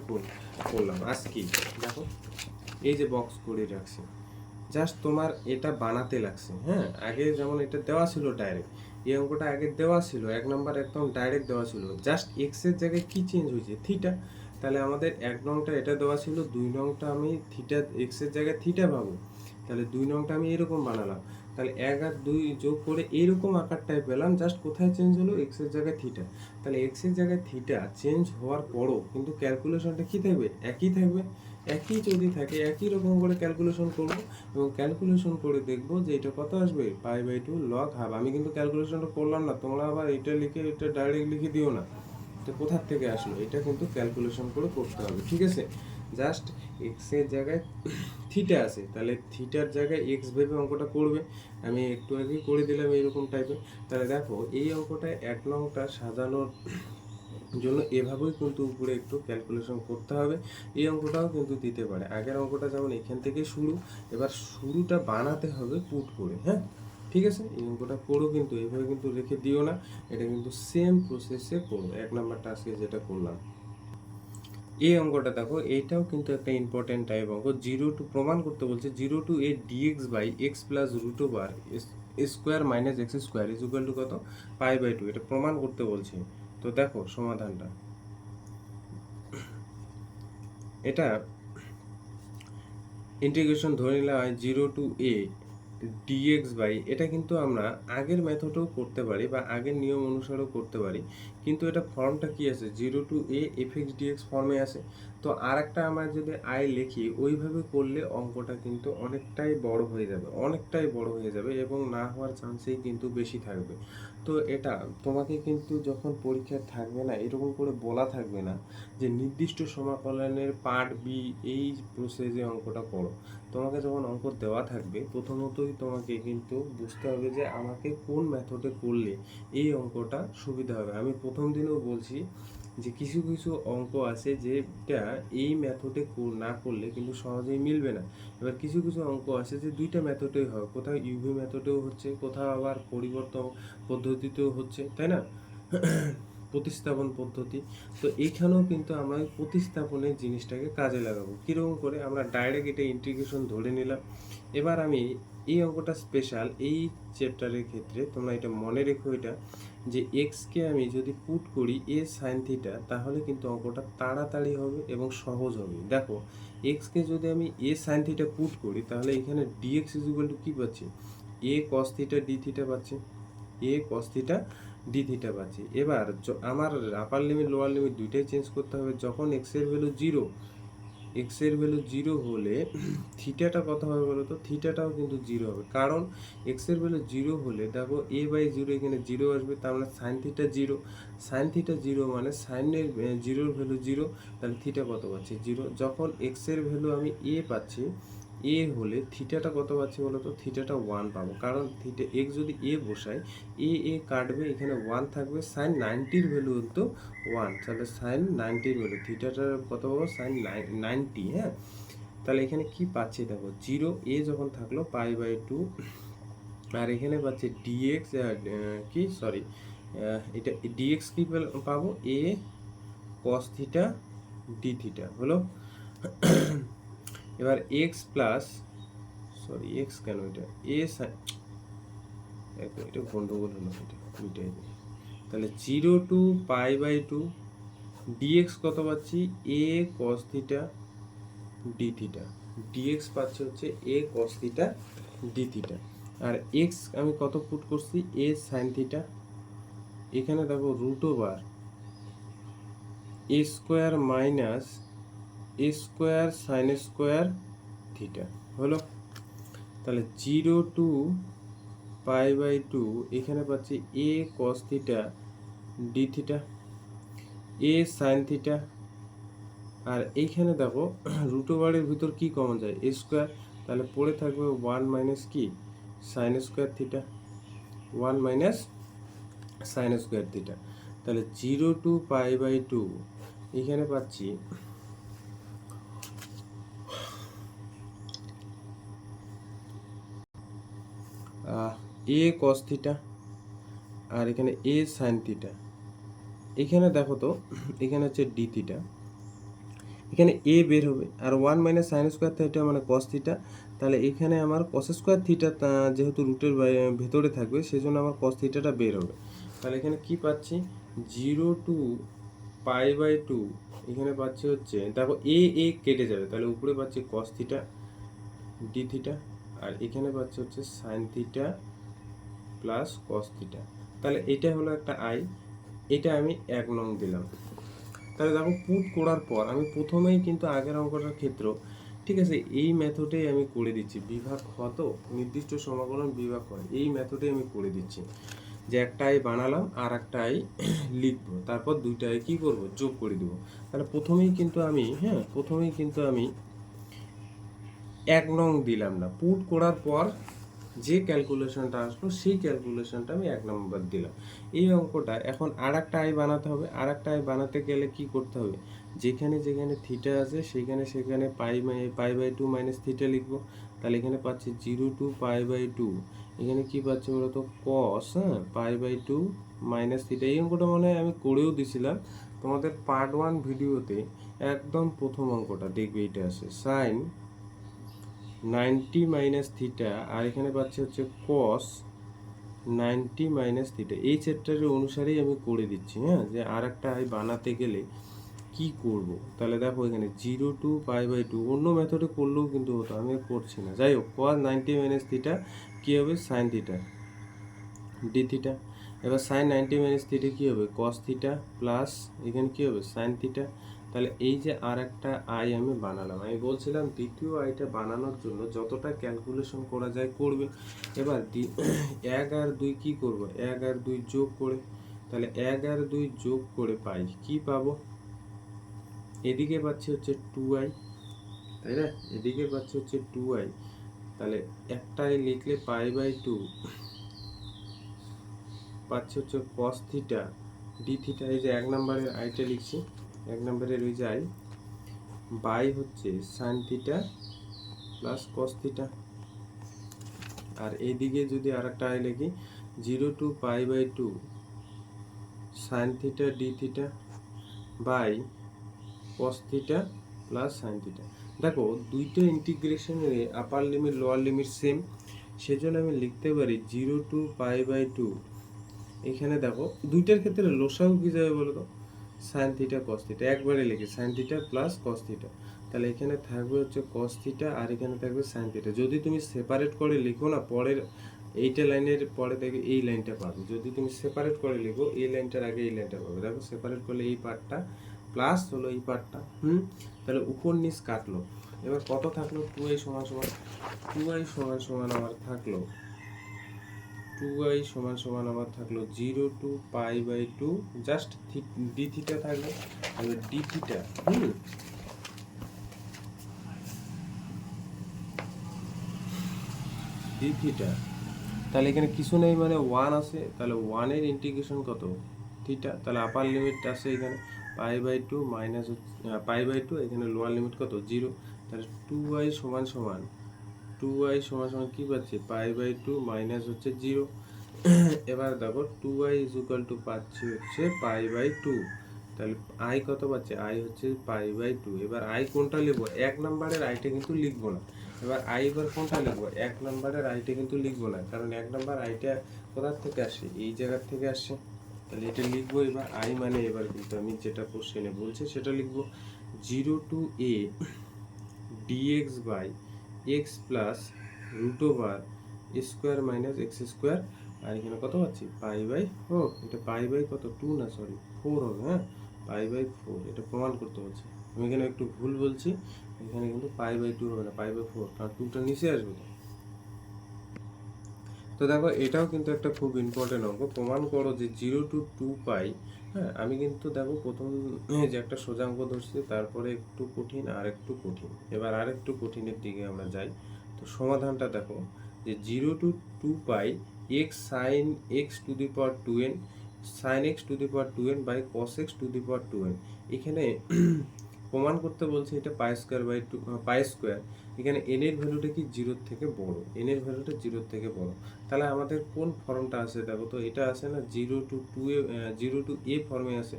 করলাম। আজকে দেখো এই যে বক্স করে রাখছি, জাস্ট তোমার এটা বানাতে লাগছে। হ্যাঁ, আগে যেমন এটা দেওয়া ছিল ডাইরেক্ট, এই অঙ্কটা আগে দেওয়া ছিল 1 নম্বর একদম ডাইরেক্ট দেওয়া ছিল, জাস্ট এক্স এর জায়গায় কি চেঞ্জ হয়েছে থিটা। তাহলে আমাদের 1 নংটা এটা দেওয়া ছিল, 2 নংটা আমি থিটা এক্স এর জায়গায় থিটা পাবো, তাহলে 2 নংটা আমি এরকম বানালাম। তাহলে 1 আর 2 যোগ করে এইরকম আকারটাই পেলাম, জাস্ট কোথায় চেঞ্জ হলো এক্স এর জায়গায় থিটা। তাহলে এক্স এর জায়গায় থিটা চেঞ্জ হওয়ার পরও কিন্তু ক্যালকুলেশনটা কি থাকবে, একই থাকবে। একই যদি থাকে একই রকম করে ক্যালকুলেশন করব, এবং ক্যালকুলেশন করে দেখব যে এটা কত আসবে π/2 লগ হাফ। আমি কিন্তু ক্যালকুলেশনটা করলাম না, তোমরা আবার এটা লিখে এটা ডাইরেক্ট লিখে দিও না, এটা কোথার থেকে আসলো এটা কিন্তু ক্যালকুলেশন করে করতে হবে, ঠিক আছে। জাস্ট এক্স এর জায়গায় থিটা আছে, তাহলে থিটার জায়গায় এক্স ভেবে অঙ্কটা করবে। আমি একটু আগেই করে দিলাম এইরকম টাইপের। তাহলে দেখো এই অঙ্কটা 1 নংটা সাজানোর জন্য এভাবেই কিন্তু উপরে একটু ক্যালকুলেশন করতে হবে। এই অঙ্কটাও কিন্তু দিতে পারে, আগের অঙ্কটা যেমন এখান থেকে শুরু, এবার শুরুটা বানাতে হবে পুট করে। হ্যাঁ, ঠিক আছে, এই অঙ্কটা করো, কিন্তু এইভাবে কিন্তু রেখে দিও না, এটা কিন্তু সেম প্রসেসে করো 1 নাম্বারটা আজকে যেটা করলাম। এই অঙ্কটা দেখো, এইটাও কিন্তু একটা ইম্পর্টেন্ট টাইপ অঙ্ক। প্রমাণ করতে বলছে 0 to a dx/x plus root over square minus x square is equal to কত π/2, এটা প্রমাণ করতে বলছে। তো দেখো সমাধানটা, এটা ইন্টিগ্রেশন ধরে নিলাম 0 to a dx/, এটা কিন্তু আমরা আগের মেথডেও করতে পারি বা আগের নিয়ম অনুসারেও করতে পারি, কিন্তু এটা ফর্মটা কি আছে 0 to a fx dx ফর্মে আছে। তো আর একটা আমরা যদি আই লিখি ওইভাবে করলে অঙ্কটা কিন্তু অনেকটাই বড় হয়ে যাবে এবং না হওয়ার চান্সেই কিন্তু বেশি থাকবে। তো এটা তোমাকে কিন্তু যখন পরীক্ষায় থাকবে না, এরকম করে বলা থাকবে না যে নির্দিষ্ট সমাকলনের পার্ট বি এই প্রসেসে অঙ্কটা করো। তোমাকে যখন অঙ্ক দেওয়া থাকবে প্রথমতই তোমাকে কিন্তু বুঝতে হবে যে আমাকে কোন মেথডে করলে এই অঙ্কটা সুবিধা হবে। আমি প্রথম দিনেও বলছি যে কিছু কিছু অঙ্ক আছে যেটা এই মেথডে না করলে কিন্তু সহজেই মিলবে না। এবার কিছু কিছু অঙ্ক আছে যে দুইটা মেথডেই হয়, কোথাও ইউভি মেথডেও হচ্ছে, কোথাও আবার পরিবর্তন পদ্ধতিতেও হচ্ছে, তাই না, প্রতিস্থাপন পদ্ধতি। তো এইখানেও কিন্তু আমরা ওই প্রতিস্থাপনের জিনিসটাকে কাজে লাগাবো। কীরকম করে, আমরা ডাইরেক্ট এটা ইন্টিগ্রেশন ধরে নিলাম। এবার আমি এই অঙ্কটা স্পেশাল এই চ্যাপ্টারের ক্ষেত্রে তোমরা এটা মনে রেখো, এটা যে এক্সকে আমি যদি পুট করি এ সাইন থিটা, তাহলে কিন্তু অঙ্কটা তাড়াতাড়ি হবে এবং সহজ হবে। দেখো এক্সকে যদি আমি এ সাইন থিটা পুট করি তাহলে এখানে ডিএক্স ইজ ইকুয়াল টু কী পাচ্ছি, a cos theta d theta পাচ্ছি, a cos theta d theta পাচ্ছি। এবার আমার আপার লিমিট লোয়ার লিমিট দুইটাই চেঞ্জ করতে হবে। যখন এক্স এর ভ্যালু 0, এক্স এর ভ্যালু 0 হলে থিটাটা কত হবে বলো তো? থিটাটাও কিন্তু 0 হবে, কারণ এক্স এর ভ্যালু 0 হলে দেখো a/0 এখানে 0 আসবে, তার মানে সাইন থিটা 0, সাইন থিটা 0 মানে সাইনের 0-র ভ্যালু 0, তাহলে থিটা কত পাচ্ছি? 0। যখন এক্স এর ভ্যালু আমি a পাচ্ছি, এ হলে থিটাটা কত পাচ্ছি বলো তো? থিটাটা 1 পাবো, কারণ থিটা এক্স যদি এ বসাই, এ কাটবে, এখানে 1 থাকবে, সাইন 90-র ভ্যালু কিন্তু 1, তাহলে সাইন 90-র ভ্যালু থিটাটার কত পাবো? সাইন 90। হ্যাঁ, তাহলে এখানে কি পাচ্ছি দেখো, 0 এ যখন থাকলো π/2, আর এখানে পাচ্ছি ডিএক্স, কি সরি, এটা ডিএক্স কি পাবো? এ কস থিটা ডি থিটা হলো। এবার এক্স প্লাস, সরি এক্স কেন, এটা এ সাইন, এটা গন্ডগোল হলো, এটা মিটাই দিই। তাহলে 0 to π/2 ডিএক্স কত পাচ্ছি? A cos theta d theta, dx পাচ্ছি হচ্ছে a cos theta d theta. আর এক্স আমি কত পুট করছি? এ সাইন থিটা, এখানে দেখো root over a square minus a square sine square theta হলো। তাহলে 0 to π/2 এখানে পাচ্ছি a cos theta d theta, a sine theta, আর এইখানে দেখো রুট ওভারের ভিতর কি কমন যায়? এ স্কোয়ার, তাহলে পড়ে থাকবে 1 মাইনাস কি sign square theta, 1 minus sine square theta. তাহলে 0 to π/2 এখানে পাচ্ছি এ কস থিটা, আর এখানে এ সাইন থিটা। এখানে দেখো তো, এখানে হচ্ছে ডি থিটা, এখানে এ বের হবে, আর 1 মাইনাস সাইন স্কোয়ার থিটা মানে কস থিটা, তাহলে এখানে আমার কস স্কোয়ার থিটা যেহেতু রুটের ভেতরে থাকবে, সেজন্য আমার কস থিটাটা বের হবে। তাহলে এখানে কি পাচ্ছি? 0 to π/2 এখানে পাচ্ছি হচ্ছে, দেখো এ কেটে যাবে, তাহলে উপরে পাচ্ছি কস থিটা ডি থিটা, আর এখানে পাচ্ছি হচ্ছে sine theta plus cos theta. তাহলে এটা হলো একটা আই, এটা আমি 1 নং দিলাম। তাহলে দেখো পুট করার পর আমি প্রথমেই কিন্তু আগের অঙ্কটার ক্ষেত্র, ঠিক আছে, এই মেথডেই আমি করে দিচ্ছি, বিভাগ হতো নির্দিষ্ট সমাকলন বিভাগ হয়, এই মেথডে আমি করে দিচ্ছি, যে একটা আই বানালাম আর একটা আই লিখবো, তারপর দুইটা আই কি করব? যোগ করে দেবো। তাহলে প্রথমেই কিন্তু আমি, হ্যাঁ প্রথমেই কিন্তু আমি 1 নং দিলাম না, পুট করার পর যে ক্যালকুলেশনটা আসলো সেই ক্যালকুলেশনটা আমি 1 নম্বর দিলাম। এই অঙ্কটা এখন আর একটা আই বানাতে হবে, আর একটা আই বানাতে গেলে কি করতে হবে? যেখানে যেখানে থিটা আছে সেখানে সেখানে π/2 মাইনাস থিটা লিখবো। তাহলে এখানে পাচ্ছি 0 to π/2, এখানে কি পাচ্ছি বলতো? কস, হ্যাঁ, π/2 মাইনাস থিটা। এই অঙ্কটা মনে হয় আমি করেও দিছিলাম তোমাদের পার্ট 1 ভিডিওতে, একদম প্রথম অঙ্কটা দেখবে, এটা আছে সাইন 90 মাইনাস থিটা, আর এখানে পাচ্ছি হচ্ছে কস 90 মাইনাস থিটা। এই চ্যাপ্টারের অনুসারেই আমি করে দিচ্ছি, হ্যাঁ, যে আর একটা আই বানাতে গেলে কি করব। তাহলে দেখো এখানে 0 to π/2, অন্য মেথডে করলেও কিন্তু হতো, আমি আর করছি না। যাই হোক, কস 90 মাইনাস থিটা কী হবে? Sign theta d theta. এবার সাইন 90 মাইনাস থিটা কী হবে? কস থিটা প্লাস এখানে কী হবে? Sine theta. তাহলে এই যে আর একটা আই আমি বানালাম, আমি বলছিলাম দ্বিতীয় আইটা বানানোর জন্য যতটা ক্যালকুলেশন করা যায় করবে। এবার 1 আর 2 কী করব? 1 আর 2 যোগ করে, তাহলে 1 আর 2 যোগ করে পাই কি পাবো? এদিকে পাচ্ছি হচ্ছে 2i, তাই না? এদিকে পাচ্ছি হচ্ছে 2i, তাহলে একটা আই লিখলে π/2 পাচ্ছি হচ্ছে কস থিটা ডি থিটা। এই যে 1 নম্বরের আইটা লিখছি, 1 নম্বরের ওই যে আই, বাই হচ্ছে sine theta plus cos theta. আর এইদিকে যদি আর একটা আই লিখি, 0 to π/2 sine theta d theta by cos theta plus sine theta. দেখো দুইটা ইন্টিগ্রেশনের upper limit lower limit same, সেজন্য আমি লিখতে পারি 0 to π/2, এখানে দেখো দুইটার ক্ষেত্রে লসাগু কি যাবে বলো তো? সাইন থিটা কস থিটা, একবারে লিখি sign theta plus cos theta. তাহলে এখানে থাকবে হচ্ছে কস থিটা, আর এখানে থাকবে সাইন থিটা। যদি তুমি সেপারেট করে লিখো না, পরের এইটা লাইনের পরে দেখবে এই লাইনটা পাবে, যদি তুমি সেপারেট করে লিখো এই লাইনটার আগে এই লাইনটা পাবে। দেখো সেপারেট করলে এই পার্টটা প্লাস হলো এই পার্টটা, তাহলে উপর নিচ কাটলো। এবার কত থাকলো, 2i সমান সমান 2i সমান সমান আমার থাকলো 2i সমান সমান আমার থাকলো 0 to pi by 2, just d theta থাকবে, তাহলে ডি থিটা ডি থিটা, তাহলে এখানে কিছু নেই মানে 1 আছে, তাহলে 1 এর ইন্টিগ্রেশন কত থিটা, তাহলে আপার লিমিট আছে এখানে pi by 2 minus pi by 2, এখানে লোয়ার লিমিট কত 0, তাহলে 2i সমান সমান 2i সমান সমান কি পাচ্ছি পাই বাই 2 মাইনাস হচ্ছে 0। এবার দেখো 2i ইজ ইকুয়াল টু পাচ্ছি হচ্ছে পাই বাই 2, তাহলে i কত পাচ্ছি, i হচ্ছে পাই বাই 2। এবার i কোনটা লিখবো, এক নম্বরের আইটা কিন্তু লিখবো না। এবার i এবার কোনটা লিখবো, এক নম্বরের আইটা কিন্তু লিখবো না, কারণ এক নম্বর আইটা কোথা থেকে আসে, এই জায়গা থেকে আসে, তাহলে এটা লিখবো। এবার i মানে এবার কিন্তু আমি যেটা কোশ্চেনে বলছি সেটা লিখবো, 0 to a dx by x plus root over square minus x square, আর এখানে কত পাচ্ছি পাই বাই, এটা পাই বাই কত 2 না সরি 4 হবে, পাই বাই 4, এটা প্রমাণ করতে হচ্ছে, আমি এখানে একটু ভুল বলছি, এখানে কিন্তু পাই বাই 2 হবে না, পাই বাই 4, কারণ 2টা নিচে আসবে। তো দেখো এটাও কিন্তু একটা খুব ইম্পর্টেন্ট অঙ্ক, প্রমাণ করো যে 0 টু 2 পাই। আমি কিন্তু দেখো প্রথম যে একটা সোজা অঙ্ক ধরছি, তারপরে একটু কঠিন আর একটু কঠিন, এবার আর একটু কঠিনের দিকে আমরা যাই। তো সমাধানটা দেখো যে 0 to 2 pi x sine x to the power 2n sine x to the power 2n by cos x to the power 2n, এখানে প্রমাণ করতে বলছে এটা pi square by 2 pi square, এখানে n এর ভ্যালুটা কি 0 থেকে বড়, n এর ভ্যালুটা 0 থেকে বড়, তাহলে আমাদের কোন ফর্মটা আছে দেখো তো, এটা আছে না 0 টু 2 0 টু a ফর্মে আছে,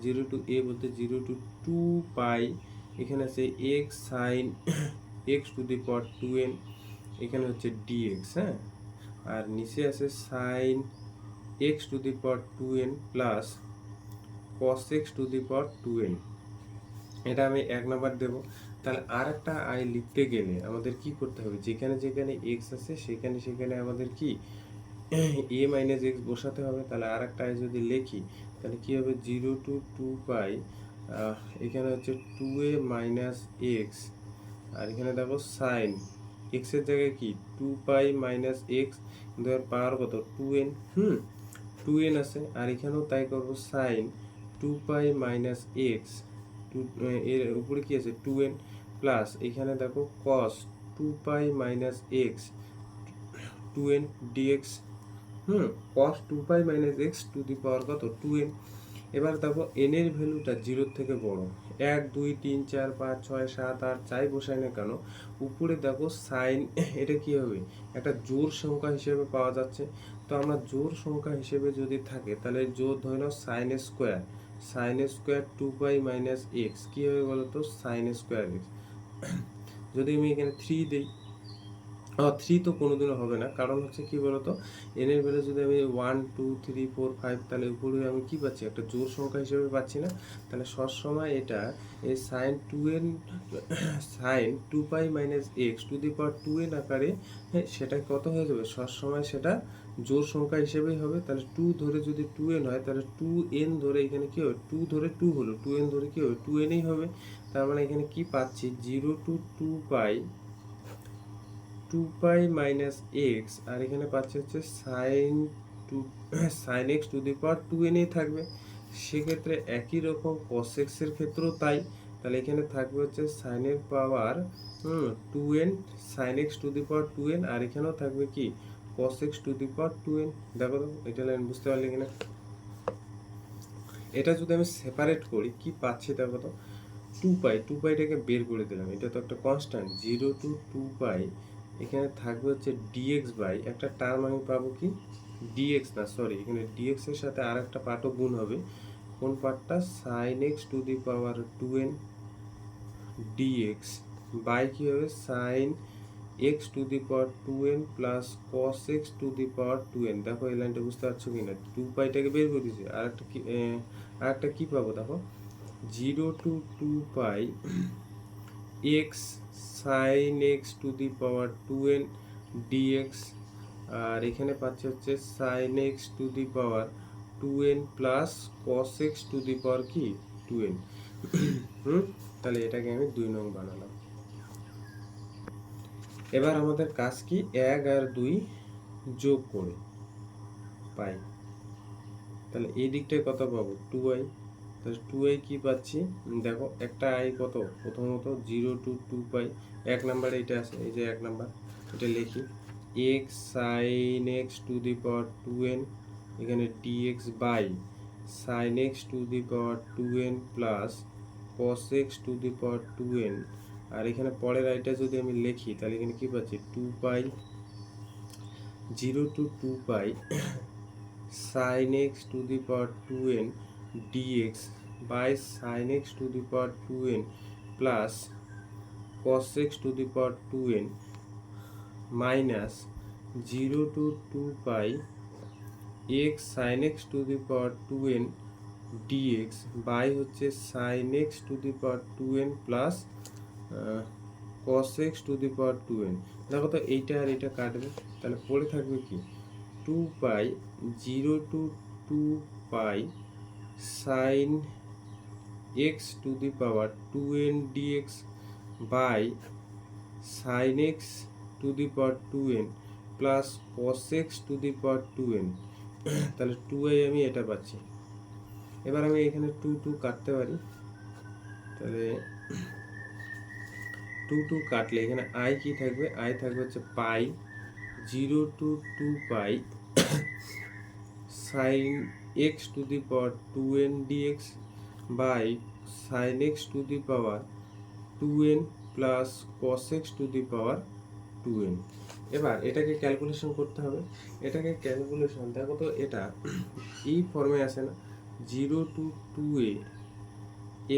0 টু a বলতে 0 টু 2 পাই, এখানে আছে x sine x to the power 2n, এখানে হচ্ছে dx, আর নিচে আছে sine x to the power 2n plus cos x to the power 2n, এটা আমি এক নাম্বার দেব। তাহলে আর একটা আই লিখতে গেলে আমাদের কি করতে হবে, যেখানে যেখানে এক্স আছে সেখানে সেখানে আমাদের কি এ মাইনাস এক্স বসাতে হবে। তাহলে আর একটা আই যদি লিখি তাহলে কি হবে, 0 টু 2 পাই, এখানে হচ্ছে 2a মাইনাস এক্স, আর এখানে দেখো সাইন এক্সের জায়গায় কি 2 পাই মাইনাস এক্স, কিন্তু পাওয়ার কত 2n, 2n আছে, আর এখানেও তাই করবো সাইন 2 পাই মাইনাস এক্স, এর উপরে কি আছে 2n প্লাস এখানে দেখো cos 2 pi minus x 2n dx, cos 2 pi minus x to the power কত 2n। এবার দেখো n এর ভ্যালুটা 0 থেকে বড়, 1 2 3 4 5 6 7 8 যাই বসাই না কেন, উপরে দেখো সাইন, এটা কি হবে একটা জোড় সংখ্যা হিসেবে পাওয়া যাচ্ছে। তো আমরা জোড় সংখ্যা হিসেবে যদি থাকে তাহলে জোড় ধরে নাও sine square 2 pi minus x, কী হবে বলো তো সাইন স্কোয়ার এক্স। যদি আমি এখানে 3 দিই, 3 তো কোনোদিনও হবে না, কারণ হচ্ছে কি বলতো এন এর ভ্যালু যদি আমি 1 2 3 4 5, তাহলে উপরে আমি কি পাচ্ছি একটা জোড় সংখ্যা হিসেবে পাচ্ছি না, তাহলে সবসময় এটা এই sine 2n sine 2 pi minus x to the power 2n আকারে, সেটা কত হয়ে যাবে সবসময় সেটা জোড় সংখ্যা হিসেবেই হবে। তাহলে 2 ধরে যদি 2n হয় তাহলে 2n ধরে এখানে কি হবে 2 ধরে 2 হলো 2n ধরে কি হবে 2nই হবে। তার মানে এখানে কি পাচ্ছি 0 to 2 pi 2 pi minus x, আর এখানে পাচ্ছি হচ্ছে sine x to the power 2n থাকবে। সেক্ষেত্রে একই রকম cos x এর ক্ষেত্রেও তাই, তাহলে এখানে থাকবে হচ্ছে সাইনের power 2n sine x to the power 2n, আর এখানেও থাকবে কি cos x to the power 2n। দেখো তো এটা লাইন বুঝতে পারলে কিনা, এটা যদি আমি সেপারেট করি কি পাচ্ছি দেখো তো 2 পাইটাকে বের করে দিলাম, এটা তো একটা কনস্ট্যান্ট 0 টু 2 পাই, এখানে থাকবে হচ্ছে dx বাই একটা টার্ম আমি পাবো কি dx না সরি এখানে dx এর সাথে আর একটা পার্টও গুণ হবে, কোন পার্টটা sine x to the power 2n dx by কি হবে sine x to the power 2n plus cos x to the power 2n। দেখো এই লাইনটা বুঝতে পারছো কিনা, 2 পাইটাকে বের করে দিয়েছে, আর একটা কি পাবো দেখো 0 to 2 pi x sine x to the power 2n dx, আর এখানে পাচ্ছি হচ্ছে sine x to the power 2n plus cos x to the power কি 2n। তাহলে এটাকে আমি 2 নং বানালাম। এবার আমাদের কাজ কি, 1 আর 2 যোগ করে পাই, তাহলে এই দিকটায় কত পাবো, 2i। তাহলে 2i কি পাচ্ছি, দেখো একটা i কত, প্রথমত 0 to 2 পাই, 1 নাম্বারে এটা আছে, এই যে 1 নাম্বার, এটা লিখি x sin x to the power 2n, এখানে dx by sin x to the power 2n plus cos x to the power 2n, আর এখানে পরের আইটা যদি আমি লিখি তাহলে এখানে কি পাচ্ছি, 2 পাই 0 to 2 pi sin x to the power 2n dx by sin x to the power 2n plus cos x to the power 2n minus 0 to 2 pi x sin x to the power 2n dx by হচ্ছে sin x to the power 2n plus cos x to the power 2n। দেখো তো এইটা আর এটা কাটবে, তাহলে পড়ে থাকবে কি, 2 pi 0 to 2 pi sin x to the power 2n dx by sin x to the power 2n plus cos x to the power 2n। তাহলে 2i আমি এটা পাচ্ছি। এবার আমি এখানে 2 কাটতে পারি, তাহলে 2 কাটলে এখানে i কি থাকবে, i থাকবে হচ্ছে পাই 0 to 2 pi sin x to the power 2n dx by sin x to the power 2n plus cos x to the power 2n। এবার এটাকে ক্যালকুলেশন করতে হবে, এটাকে ক্যালকুলেশন দেখো তো, এটা এই ফর্মে আসে না, 0 to 2a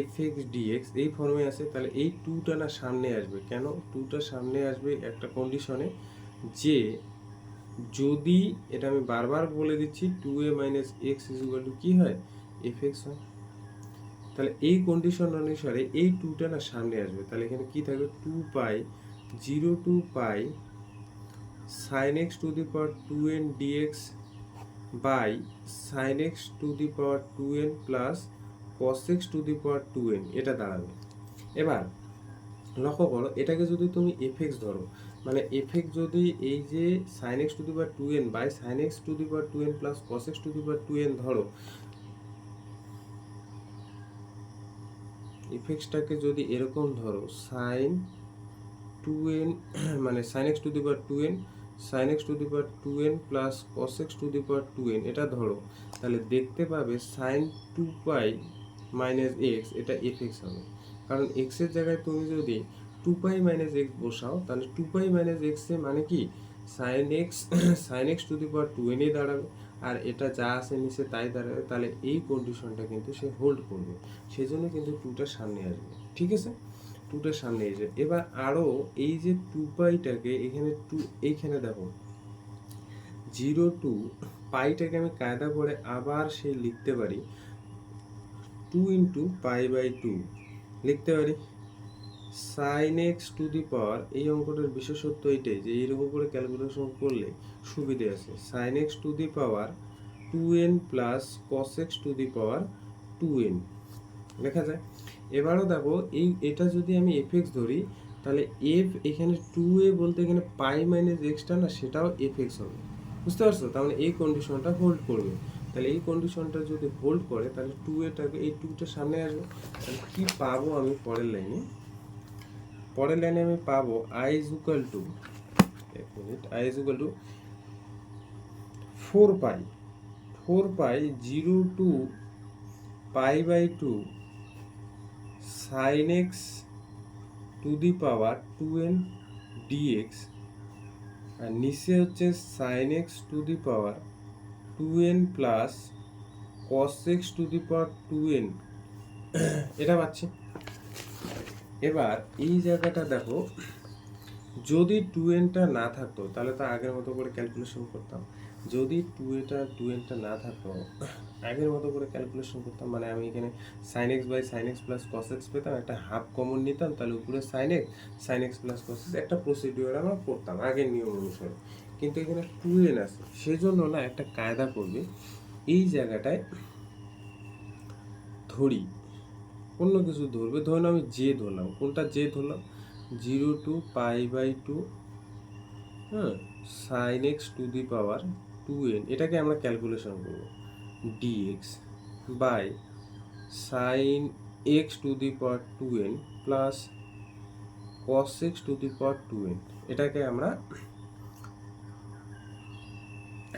fx dx এই ফর্মে আসে, তাহলে এই 2টা না সামনে আসবে, কেন 2টা সামনে আসবে, একটা কন্ডিশনে, যে যদি, এটা আমি বারবার বলে দিচ্ছি, 2a minus x is equal to কি হয়, fx হয়। তাহলে এই কন্ডিশন অনুসারে এই 2টা না সামনে আসবে, তাহলে এখানে কি থাকবে, 2 পাই 0 to pi sin x to the power 2n dx by sin x to the power 2n plus cos x to the power 2n এটা দাঁড়াবে। এবার লক্ষ্য করো, এটাকে যদি তুমি fx ধরো, মানে fx যদি এই যে sin x to the power 2n by sin x to the power 2n plus cos x to the power 2n ধরো, fxটাকে যদি এরকম ধরো sin 2n মানে sin x to the power 2n sin x to the power 2n plus cos x to the power 2n এটা ধরো, তাহলে দেখতে পাবে sin 2 pi minus x এটা fx হবে, কারণ x এর জায়গায় তুমি যদি 2 pi minus x বসাও, তাহলে 2 pi minus x এর মানে কি, sin x sin x to the power 2n এ দাঁড়াবে, আর এটা যা আছে নিচে তাই দাঁড়াবে, তাহলে এই কন্ডিশনটা কিন্তু সে হোল্ড করবে, সেজন্য কিন্তু 2টা সামনে আসবে, ঠিক আছে, 2টার সামনে এসে। এবার আরো এই যে 2 পাইটাকে এখানে 2 এইখানে দেখো 0 to পাইটাকে আমি কায়দা করে আবার সে লিখতে পারি 2 into pi by 2 লিখতে পারি sin x to the power, এই অঙ্কটার বিশেষত্ব এটাই যে এইরকম করে ক্যালকুলেশন করলে সুবিধে আছে, sin x to the power 2n plus cos x to the power 2n লেখা যায়। এবারও দেখো এটা যদি আমি fx ধরি, তাহলে f এখানে 2a বলতে এখানে পাই মাইনাস এক্সটা না, সেটাও fx হবে, বুঝতে পারছো, তার মানে এই কন্ডিশনটা হোল্ড করবে, তাহলে এই কন্ডিশনটা যদি হোল্ড করে তাহলে 2aটাকে এই 2টা সামনে আসবে, তাহলে কি পাবো আমি পরের লাইনে, আমি পাবো i is equal to, এক minute, i is equal to 4 pi 0 to pi by 2 sin x to the power 2n dx, আর নিচে হচ্ছে sin x to the power 2n plus cos x to the power 2n এটা পাচ্ছি। এবার এই জায়গাটা দেখো, যদি 2nটা না থাকতো তাহলে তো আগের মতো করে ক্যালকুলেশন করতাম, যদি 2nটা না থাকতো আগের মতো করে ক্যালকুলেশন করতাম, মানে আমি এখানে sin x by sin x plus cos x পেতাম, একটা হাফ কমন নিতাম, তাহলে উপরে sin x plus cos x একটা প্রসিডিওর আমরা করতাম আগের নিয়ম অনুসারে, কিন্তু এখানে 2n আছে, সেজন্য না একটা কায়দা করবে, এই জায়গাটায় ধরি অন্য কিছু ধরবে, ধরুন আমি জে ধরলাম, কোনটা জে ধরলাম, 0 to π/2, হ্যাঁ, sine x to the power 2n, এটাকে আমরা ক্যালকুলেশন করব, dx by sine x to the power 2n plus cos x to the power 2n। এটাকে আমরা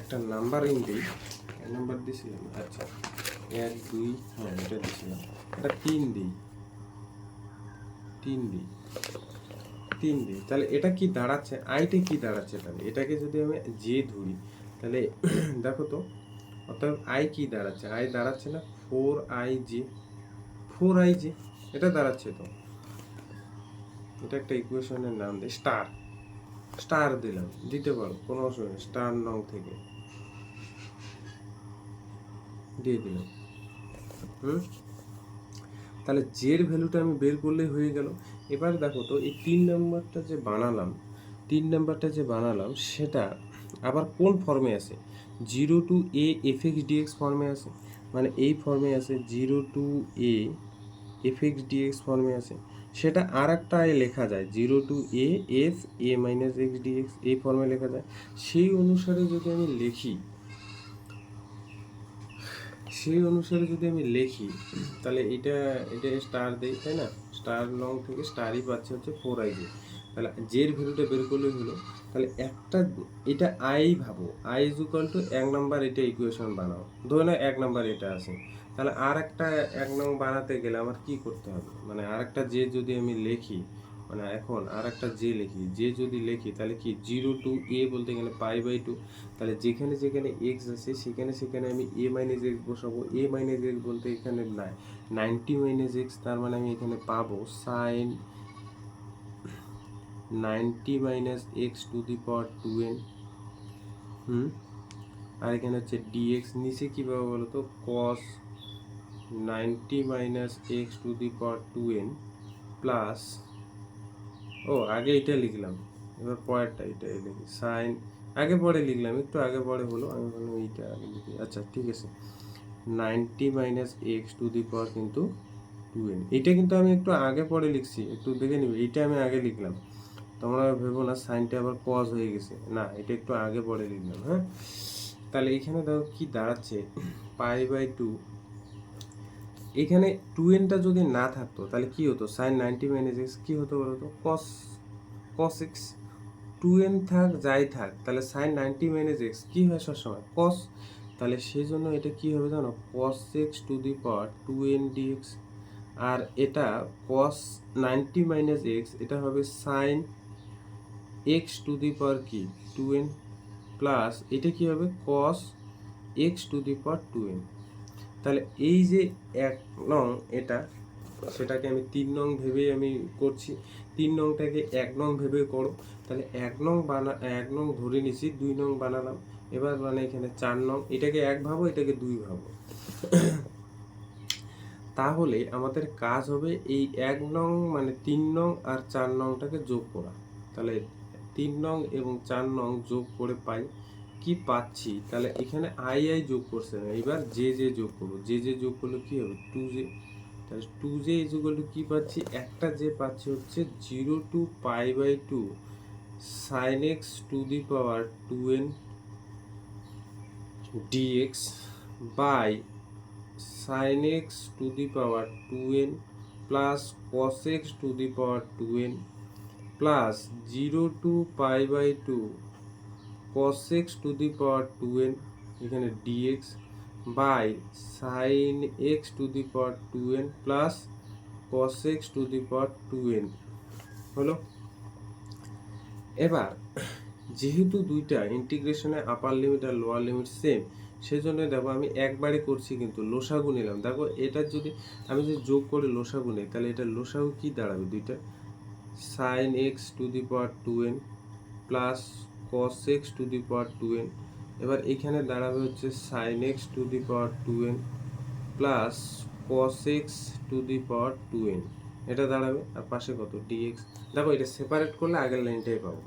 একটা নাম্বারিং দিই, নাম্বার দিয়েছিলাম, আচ্ছা 1 2, হ্যাঁ এটা দিয়েছিলাম, এটা 3 দিই, 3 দিই, 3 দিই, তাহলে এটা কি দাঁড়াচ্ছে, আইটা কি দাঁড়াচ্ছে, তাহলে এটাকে যদি আমি জে ধরি তাহলে দেখো তো, অর্থাৎ আই কি দাঁড়াচ্ছে, আই দাঁড়াচ্ছে না 4i/j, 4i/j এটা দাঁড়াচ্ছে। তো এটা একটা ইকুয়েশনের নাম দিই, স্টার, স্টার দিলাম, দিতে পারো কোনো অসুবিধা নেই, স্টার নং থেকে দিয়ে দিলাম। তাহলে জের ভ্যালুটা আমি বের করলেই হয়ে গেল। এবার দেখো তো এই 3 নাম্বারটা যে বানালাম সেটা আবার কোন ফর্মে আছে, 0 to a f(x) dx ফর্মে আছে, মানে এই ফর্মে আছে, 0 to a f(x) dx ফর্মে আছে। সেটা আর একটা লেখা যায় 0 to a f(a-x) dx, এই ফর্মে লেখা যায়। সেই অনুসারে যদি আমি লিখি তাহলে এটা স্টার দেই, তাই না, স্টার লং থেকে স্টারই পাচ্ছে হচ্ছে 4i/j। তাহলে জের ভ্যালুটা বের করলে হলো, তাহলে একটা এটা আই ভাবো, I is equal two 1 number, এটা ইকুয়েশন বানাও, ধরে নাও 1 নাম্বার এটা আছে, তাহলে আর একটা 1 নং বানাতে গেলে আমার কি করতে হবে, মানে আর একটা জে যদি আমি লিখি, মানে এখন আর একটা জে যদি লিখি তাহলে কি 0 to a বলতে গেলে π/2, তাহলে যেখানে যেখানে এক্স আছে সেখানে সেখানে আমি a-x বসাবো, a-x বলতে এখানে 90 - x, তার মানে আমি এখানে পাবো sine 90 - x to the power 2n, আর এখানে হচ্ছে dx, নিচে কী পাবো বলো তো, cos 90 - x to the power 2n plus, আগে এটা লিখলাম, এবার পরেরটা এটা লিখি, সাইন, আগে পরে লিখলাম, একটু আগে পরে হলো, আমি বললাম এইটা আগে লিখি, আচ্ছা ঠিক আছে, 90 - x টু দি পাওয়ার কিন্তু 2n, এটা কিন্তু আমি একটু আগে পরে লিখছি, একটু দেখে নিবে, এইটা আমি আগে লিখলাম, তোমরা ভেবো না সাইনটা আবার কজ হয়ে গেছে, না এটা একটু আগে পরে লিখলাম, হ্যাঁ। তাহলে এখানে দেখো কি দাঁড়াচ্ছে, π/2, এখানে 2nটা যদি না থাকতো তাহলে কি হতো, সাইন 90 - x কি হতো বলো তো, cos x, 2n থাক যাই থাক, তাহলে সাইন 90 - x কি হয় সবসময় cos, তাহলে সেই জন্য এটা কি হবে জানো, cos x to the power 2n dx, আর এটা cos 90 - x এটা হবে sign x to the power কি 2n, প্লাস এটা কি হবে cos x to the power 2n। তাহলে এই যে 1 নং এটা, সেটাকে আমি 3 নং ভেবেই আমি করছি, 3 নংটাকে 1 নং ভেবে করো, তাহলে 1 নং ধরে নিছি, 2 নং বানালাম, এবার মানে এখানে 4 নং, এটাকে 1 ভাবো, এটাকে 2 ভাবো, তাহলে আমাদের কাজ হবে এই 1 নং মানে 3 নং আর 4 নংটাকে যোগ করা। তাহলে 3 নং এবং 4 নং যোগ করে পাই কি পাচ্ছি, তাহলে এখানে আই যোগ করছে না, এবার জে যোগ করবো, জে যোগ করলে কি হবে 2j, তাহলে 2j ইজ ইকুয়াল টু কি পাচ্ছি, একটা যে পাচ্ছি হচ্ছে 0 to π/2 sin x to the power 2n dx by sin x to the power 2n plus cos x to the power 2n plus 0 to π/2 cos x to the power 2n, এখানে dx by sin x to the power 2n plus cos x to the power 2n হলো। এবার যেহেতু দুইটা ইন্টিগ্রেশনে upper limit আর lower limit same, সেজন্য দেখো আমি একবারে করছি কিন্তু লসাগু নিলাম, দেখো এটা যদি আমি যদি যোগ করে লসাগু নিই তাহলে এটা লসাগু কি দাঁড়াবে, দুইটা sine x to the power 2n plus cos x to the power 2n, এবার এখানে দাঁড়াবে হচ্ছে sine x to the power 2n plus cos x to the power 2n, এটা দাঁড়াবে, আর পাশে কত dx, দেখো এটা সেপারেট করলে আগের লাইনটাই পাবো,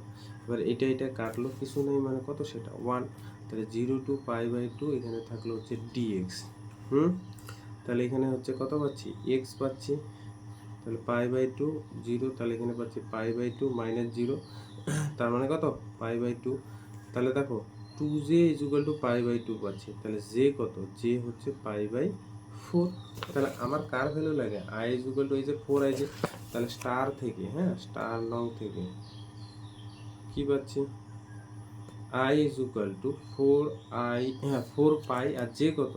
এবার এটা কাটলো, কিছু নেই মানে কত সেটা 1, তাহলে 0 to π/2 এখানে থাকলো হচ্ছে dx, তাহলে এখানে হচ্ছে কত পাচ্ছি, এক্স পাচ্ছি, তাহলে পাই বাই টু জিরো, তাহলে এখানে পাচ্ছি pi by two minus zero, তার মানে কত পাই বাই টু। তাহলে দেখো two J is equal to pi by two পাচ্ছি, তাহলে জে কত, জে হচ্ছে পাই বাই ফোর। তাহলে আমার কার ভ্যালু লাগে, আই ইজুকাল টু এই যে ফোর আই যে, তাহলে স্টার থেকে, হ্যাঁ স্টার নং থেকে কি পাচ্ছি, I is equal to four I, হ্যাঁ ফোর পাই, আর জে কত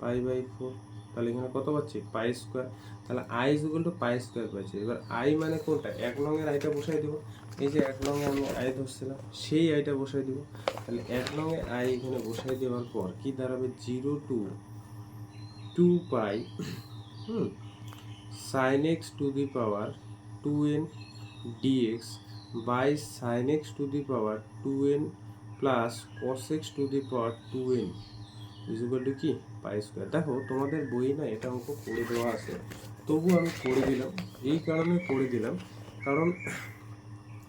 পাই বাই ফোর, তাহলে এখানে কত পাচ্ছি পাই স্কোয়ার। তাহলে I is equal to pi square পাচ্ছি। এবার আই মানে কোনটা, এক নংয়ের আইটা বসাই দেবো, এই যে এক নংয়ে আমি আই ধরছিলাম সেই আইটা বসাই দেবো। তাহলে এক নংয়ে আই এখানে বসাই দেওয়ার পর কি দাঁড়াবে, zero to two pi sine x to the power two n dx by sine x to the power two n plus cos x to the power two n is equal to কি pi square. দেখো তোমাদের বই না এটা অঙ্ক করে দেওয়া আছে, তবু আমি করে দিলাম, এই কারণে করে দিলাম কারণ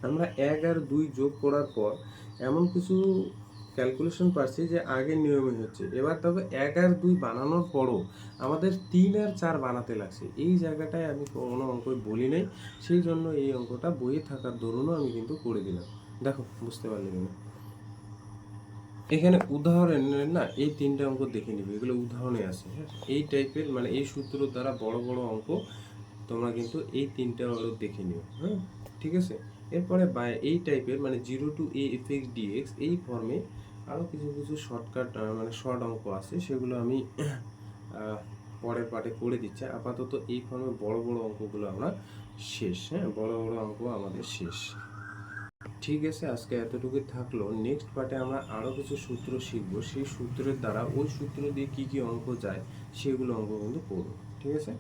আমরা এক আর দুই যোগ করার পর এমন কিছু ক্যালকুলেশন পাচ্ছি যে আগের নিয়মে হচ্ছে। এবার তবে এক আর দুই বানানোর পরও আমাদের তিন আর চার বানাতে লাগছে, এই জায়গাটায় আমি কোনো অঙ্কই বলি নাই, সেই জন্য এই অঙ্কটা বইয়ে থাকার দরুনও আমি কিন্তু করে দিলাম। দেখো বুঝতে পারলে কিনা, এখানে উদাহরণের না এই তিনটা অঙ্ক দেখে নিবে, এগুলো উদাহরণে আছে, হ্যাঁ এই টাইপের মানে এই সূত্র দ্বারা বড় বড় অঙ্ক তোমরা কিন্তু এই তিনটা আরও দেখে নিও, হ্যাঁ ঠিক আছে। এরপরে বাই এই টাইপের মানে zero to a f x dx এই ফর্মে আরও কিছু কিছু শর্টকাট মানে শর্ট অঙ্ক আছে, সেগুলো আমি পরের পার্টে করে দিচ্ছি। আপাতত এই ফর্মে বড় বড় অঙ্কগুলো আমরা শেষ, হ্যাঁ বড় বড় অঙ্ক আমাদের শেষ। ঠিক আছে, আজকে এতটুকুই থাকলো। নেক্সট পার্টে আমরা আরও কিছু সূত্র শিখবো, সেই সূত্রের দ্বারা ওই সূত্র দিয়ে কি কি অঙ্ক যায় সেগুলো অঙ্ক কিন্তু করবো, ঠিক আছে।